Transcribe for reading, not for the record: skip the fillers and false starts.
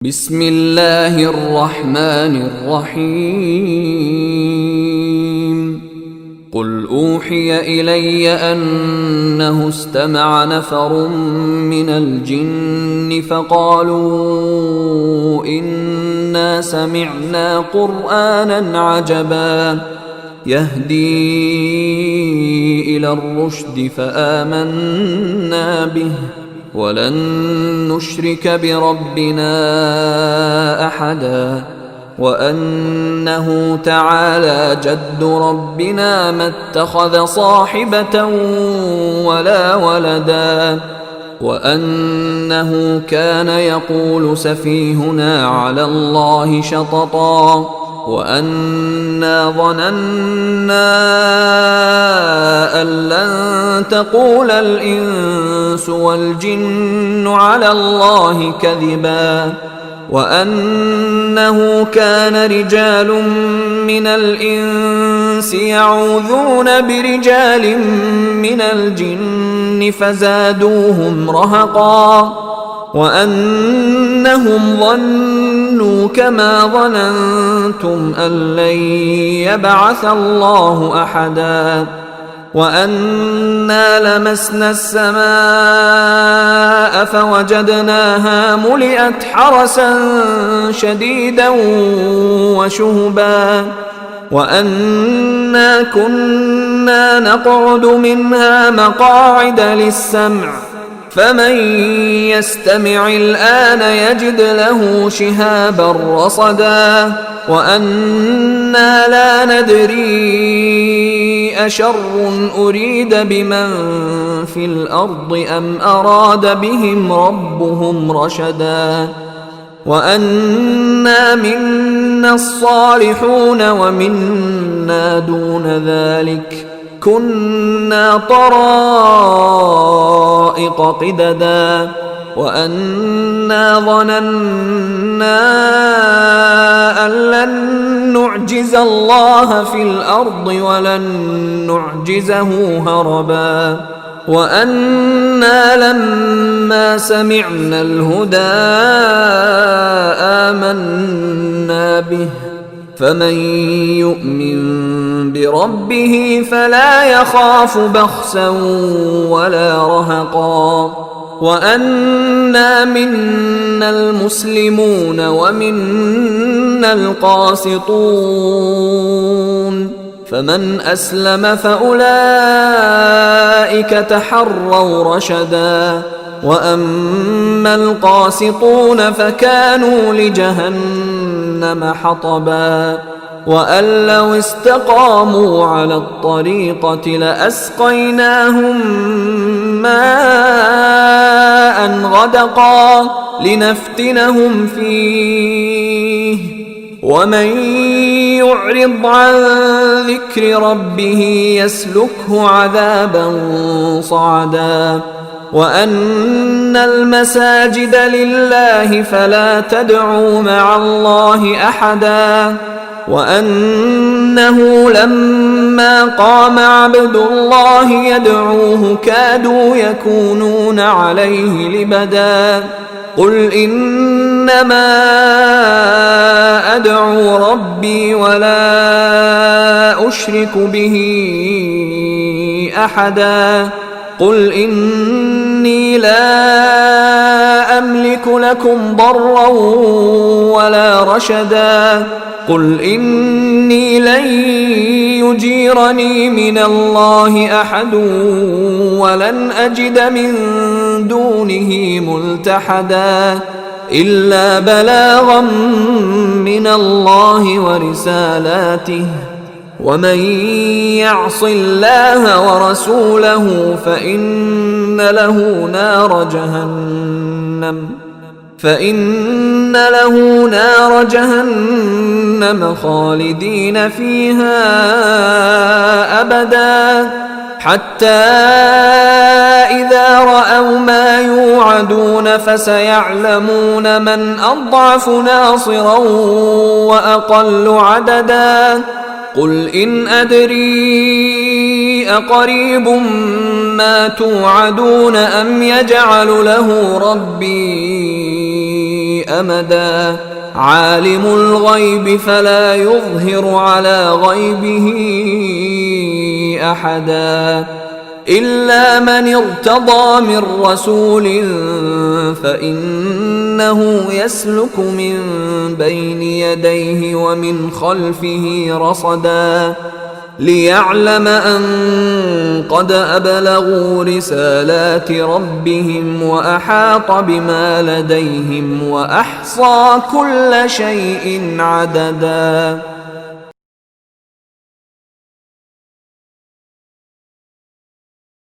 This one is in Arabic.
بسم الله الرحمن الرحيم قل أوحي إلي أنه استمع نفر من الجن فقالوا إنا سمعنا قرآنا عجبا يهدي إلى الرشد فآمنا به ولن نشرك بربنا أحدا وأنه تعالى جد ربنا ما اتخذ صاحبة ولا ولدا وأنه كان يقول سفيهنا على الله شططا وأنا ظننا أن لن تقول الإنس والجن على الله كذبا وأنه كان رجال من الإنس يعوذون برجال من الجن فزادوهم رهقا وأنهم ظنوا كما ظننتم أن لن يبعث الله أحدا وأنا لمسنا السماء فوجدناها ملئت حرسا شديدا وشهبا وأنا كنا نقعد منها مقاعد للسمع فمن يستمع الآن يجد له شهابا رصدا وأنا لا ندري أشر أريد بمن في الأرض أم أراد بهم ربهم رشدا وأنا منا الصالحون ومنا دون ذلك كنا طرائق قددا وأنا ظننا أن لن نعجز الله في الأرض ولن نعجزه هربا وأنا لما سمعنا الهدى آمنا به فمن يؤمن بربه فلا يخاف بخسا ولا رهقا وأنا منا المسلمون ومنا القاسطون فمن أسلم فأولئك تحروا رشدا وأما القاسطون فكانوا لجهنم حطبا وأن لو استقاموا على الطريقة لأسقيناهم ماء غدقا لنفتنهم فيه ومن يعرض عن ذكر ربه يسلكه عذابا صعدا وأن المساجد لله فلا تدعوا مع الله أحدا وأنه لما قام عبد الله يدعوه كادوا يكونون عليه لبدا قل إنما أدعو ربي ولا أشرك به أحدا قل إني لا أملك لكم ضرا ولا رشدا قل إني لن يجيرني من الله أحد ولن أجد من دونه ملتحدا إلا بلاغا من الله ورسالاته ومن يعص الله ورسوله فإن له نار جهنم خالدين فيها أبدا حتى إذا رأوا ما يوعدون فسيعلمون من أضعف ناصرا وأقل عددا قل إن أدري أقريب ما توعدون أم يجعل له ربي أمدا عالم الغيب فلا يظهر على غيبه أحدا إلا من ارتضى من رسول فإنه يسلك من بين يديه ومن خلفه رصدا ليعلم أن قد أبلغوا رسالات ربهم وأحاط بما لديهم وأحصى كل شيء عددا.